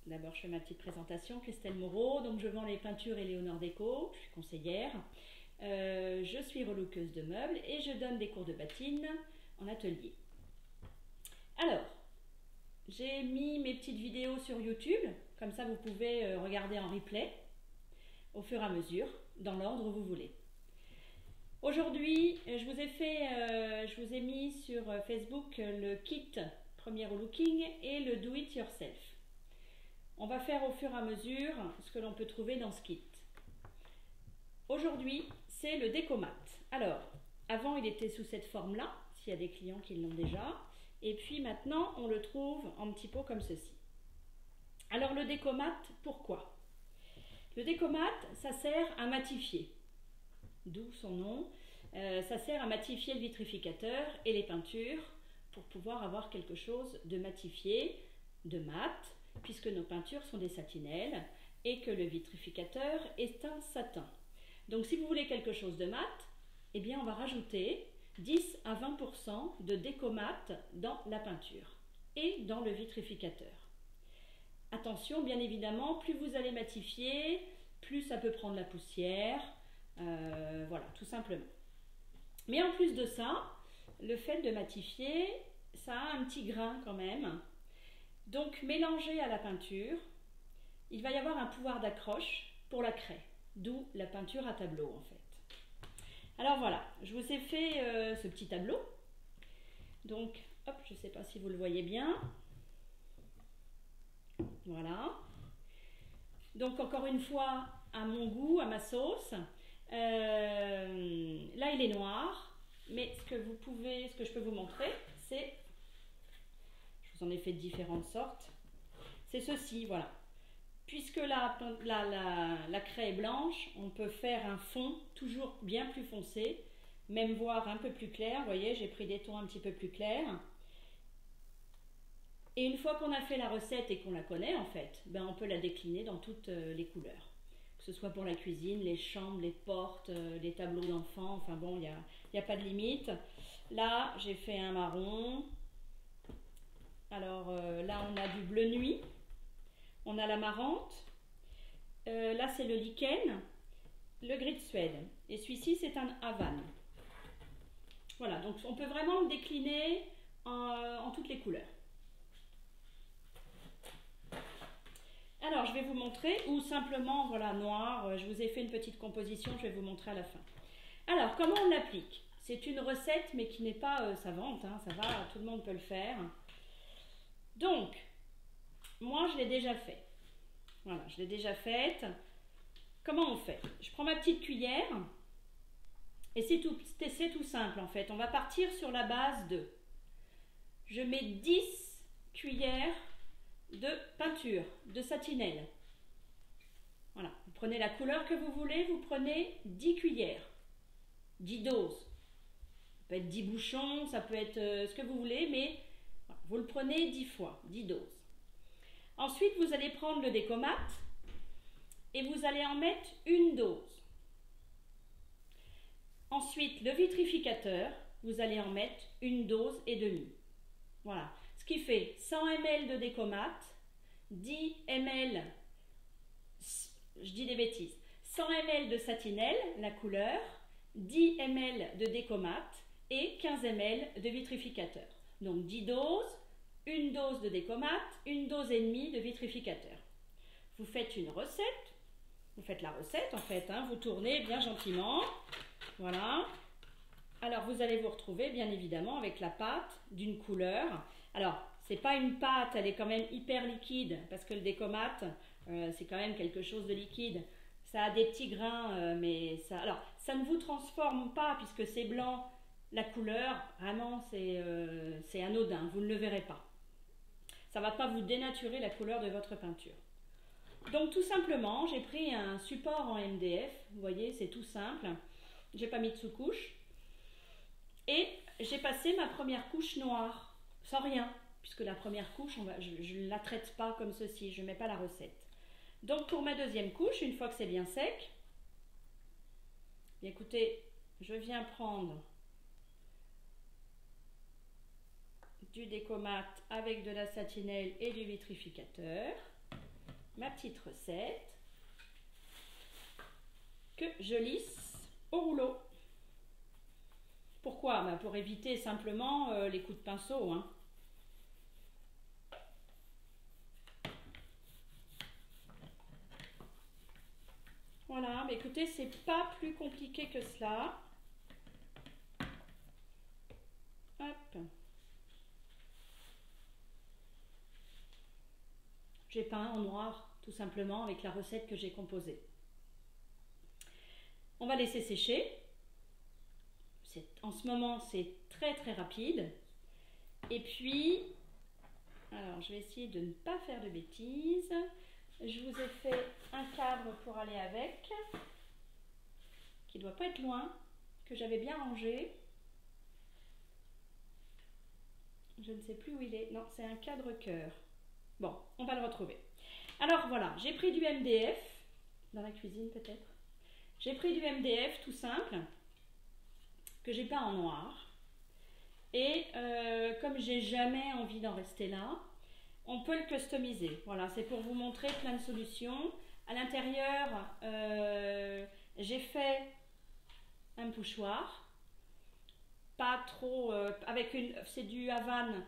D'abord, je fais ma petite présentation. Christelle Moreau, donc je vends les peintures Éléonore Déco, je suis conseillère. Je suis relookeuse de meubles et je donne des cours de patine en atelier. Alors, j'ai mis mes petites vidéos sur YouTube, comme ça vous pouvez regarder en replay au fur et à mesure, dans l'ordre où vous voulez. Aujourd'hui, je vous ai mis sur Facebook le kit premier relooking et le do it yourself. On va faire au fur et à mesure ce que l'on peut trouver dans ce kit. Aujourd'hui, c'est le décomat. Alors, avant il était sous cette forme-là, s'il y a des clients qui l'ont déjà, et puis maintenant on le trouve en petits pots comme ceci. Alors le décomat, pourquoi? Le décomat, ça sert à matifier, d'où son nom. Ça sert à matifier le vitrificateur et les peintures pour pouvoir avoir quelque chose de matifié, de mat, puisque nos peintures sont des satinelles et que le vitrificateur est un satin. Donc si vous voulez quelque chose de mat, eh bien on va rajouter 10 à 20% de décomat dans la peinture et dans le vitrificateur. Attention, bien évidemment, plus vous allez matifier, plus ça peut prendre la poussière, voilà, tout simplement. Mais en plus de ça, le fait de matifier, ça a un petit grain quand même. Donc mélangé à la peinture, il va y avoir un pouvoir d'accroche pour la craie, d'où la peinture à tableau en fait. Alors voilà, je vous ai fait ce petit tableau. Donc, hop, je ne sais pas si vous le voyez bien. Voilà. Donc encore une fois, à mon goût, à ma sauce. Là, il est noir, mais ce que je peux vous montrer, c'est, je vous en ai fait de différentes sortes, c'est ceci, voilà. Puisque la craie est blanche, on peut faire un fond toujours bien plus foncé, même voire un peu plus clair. Vous voyez, j'ai pris des tons un petit peu plus clairs. Et une fois qu'on a fait la recette et qu'on la connaît, en fait, ben on peut la décliner dans toutes les couleurs. Que ce soit pour la cuisine, les chambres, les portes, les tableaux d'enfants, enfin bon, il n'y a pas de limite. Là, j'ai fait un marron. Alors là, on a du bleu nuit. On a la marante. Là, c'est le lichen, le gris de Suède. Et celui-ci, c'est un Havane. Voilà, donc on peut vraiment le décliner en toutes les couleurs. Alors, je vais vous montrer, ou simplement, voilà, noir, je vous ai fait une petite composition, je vais vous montrer à la fin. Alors, comment on l'applique? C'est une recette, mais qui n'est pas savante, hein, ça va, tout le monde peut le faire. Donc, moi, je l'ai déjà fait. Voilà, je l'ai déjà faite. Comment on fait? Je prends ma petite cuillère, et c'est tout simple, en fait. On va partir sur la base de... Je mets 10 cuillères de peinture, de satinelle. Voilà, vous prenez la couleur que vous voulez, vous prenez 10 cuillères, 10 doses. Ça peut être 10 bouchons, ça peut être ce que vous voulez, mais vous le prenez 10 fois, 10 doses. Ensuite, vous allez prendre le décomat et vous allez en mettre une dose. Ensuite, le vitrificateur, vous allez en mettre une dose et demie. Voilà. Ce qui fait 100 ml de décomat, 10 ml, je dis des bêtises, 100 ml de satinelle, la couleur, 10 ml de décomat et 15 ml de vitrificateur. Donc 10 doses, une dose de décomat, une dose et demie de vitrificateur. Vous faites une recette, vous faites la recette en fait, hein, vous tournez bien gentiment, voilà. Alors vous allez vous retrouver bien évidemment avec la pâte d'une couleur. Alors c'est pas une pâte, elle est quand même hyper liquide parce que le décomat c'est quand même quelque chose de liquide. Ça a des petits grains, mais ça. Alors ça ne vous transforme pas puisque c'est blanc. La couleur vraiment c'est anodin, vous ne le verrez pas. Ça ne va pas vous dénaturer la couleur de votre peinture. Donc tout simplement, j'ai pris un support en MDF. Vous voyez, c'est tout simple. J'ai pas mis de sous-couche. Et j'ai passé ma première couche noire, sans rien, puisque la première couche, je ne la traite pas comme ceci, je ne mets pas la recette. Donc pour ma deuxième couche, une fois que c'est bien sec, écoutez, je viens prendre du décomat avec de la satinelle et du vitrificateur. ma petite recette que je lisse au rouleau. Pourquoi? Pour éviter simplement les coups de pinceau, hein. Voilà, mais écoutez, c'est pas plus compliqué que cela. Hop. J'ai peint en noir, tout simplement, avec la recette que j'ai composée. On va laisser sécher. En ce moment, c'est très très rapide. Et puis, alors je vais essayer de ne pas faire de bêtises. Je vous ai fait un cadre pour aller avec, qui ne doit pas être loin, que j'avais bien rangé. Je ne sais plus où il est. Non, c'est un cadre cœur. Bon, on va le retrouver. Alors voilà, j'ai pris du MDF, dans la cuisine peut-être. J'ai pris du MDF tout simple, que j'ai peint en noir. Et comme j'ai jamais envie d'en rester là, on peut le customiser. Voilà, c'est pour vous montrer plein de solutions. À l'intérieur, j'ai fait un pochoir, pas trop, c'est du Havane,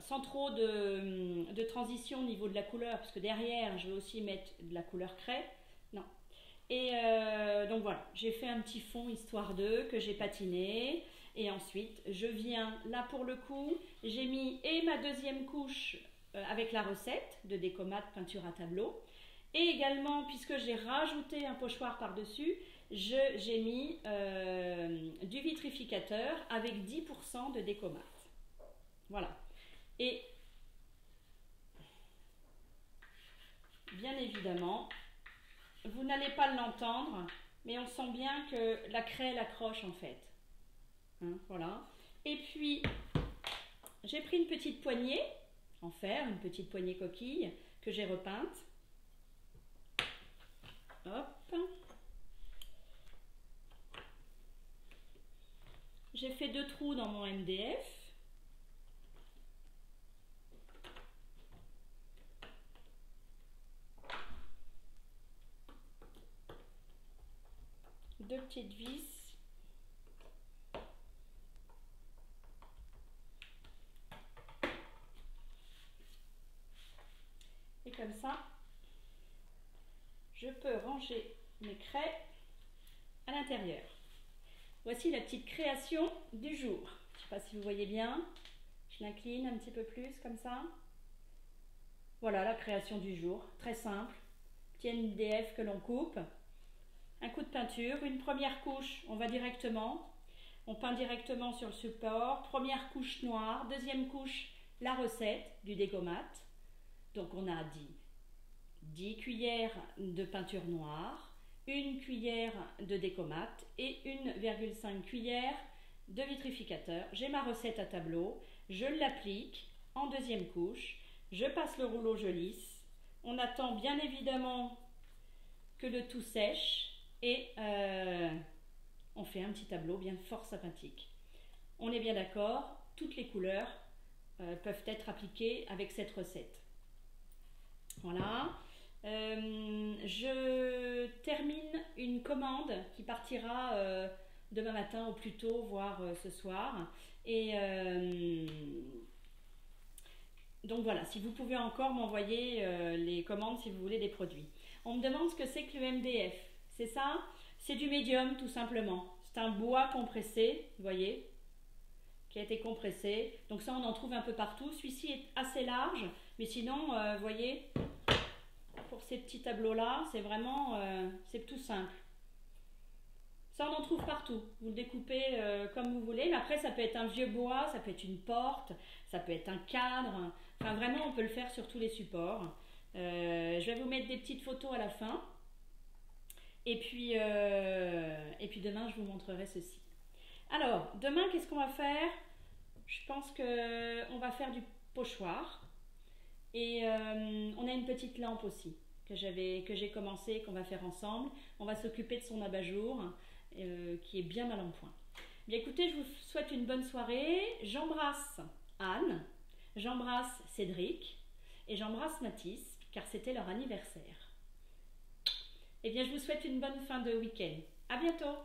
sans trop de transition au niveau de la couleur, parce que derrière, je vais aussi mettre de la couleur craie. Non. Et donc voilà, j'ai fait un petit fond histoire d'eux que j'ai patiné. Et ensuite, je viens, là pour le coup, j'ai mis et ma deuxième couche avec la recette de Décomat peinture à tableau. Et également, puisque j'ai rajouté un pochoir par-dessus, j'ai mis du vitrificateur avec 10% de Décomat. Voilà. Et bien évidemment, vous n'allez pas l'entendre, mais on sent bien que la craie l'accroche en fait. Hein, voilà. Et puis, j'ai pris une petite poignée en fer, une petite poignée coquille que j'ai repeinte. Hop. J'ai fait 2 trous dans mon MDF. Deux petites vis. Et comme ça, je peux ranger mes craies à l'intérieur. Voici la petite création du jour. Je ne sais pas si vous voyez bien. Je l'incline un petit peu plus comme ça. Voilà la création du jour. Très simple. Petit MDF que l'on coupe. Un coup de peinture. Une première couche, on va directement. On peint directement sur le support. Première couche noire. Deuxième couche, la recette du Décomat. Donc on a dit 10 cuillères de peinture noire, 1 cuillère de Décomat et 1,5 cuillère de vitrificateur. J'ai ma recette à tableau, je l'applique en deuxième couche, je passe le rouleau, je lisse. On attend bien évidemment que le tout sèche et on fait un petit tableau bien fort sympathique. On est bien d'accord, toutes les couleurs peuvent être appliquées avec cette recette. Voilà, je termine une commande qui partira demain matin au plus tôt, voire ce soir. Et donc voilà, si vous pouvez encore m'envoyer les commandes si vous voulez des produits. On me demande ce que c'est que le MDF. C'est ça? C'est du médium tout simplement. C'est un bois compressé, vous voyez, qui a été compressé. Donc ça, on en trouve un peu partout. Celui-ci est assez large, mais sinon, vous voyez, pour ces petits tableaux-là, c'est vraiment, c'est tout simple. Ça, on en trouve partout. Vous le découpez comme vous voulez, mais après, ça peut être un vieux bois, ça peut être une porte, ça peut être un cadre. Enfin, vraiment, on peut le faire sur tous les supports. Je vais vous mettre des petites photos à la fin. Et puis demain, je vous montrerai ceci. Alors, demain, qu'est-ce qu'on va faire? Je pense qu'on va faire du pochoir. Et on a une petite lampe aussi que j'ai commencé, qu'on va faire ensemble. On va s'occuper de son abat-jour qui est bien mal en point. Bien écoutez, je vous souhaite une bonne soirée. J'embrasse Anne, j'embrasse Cédric et j'embrasse Mathis. car c'était leur anniversaire. Eh bien, je vous souhaite une bonne fin de week-end. À bientôt!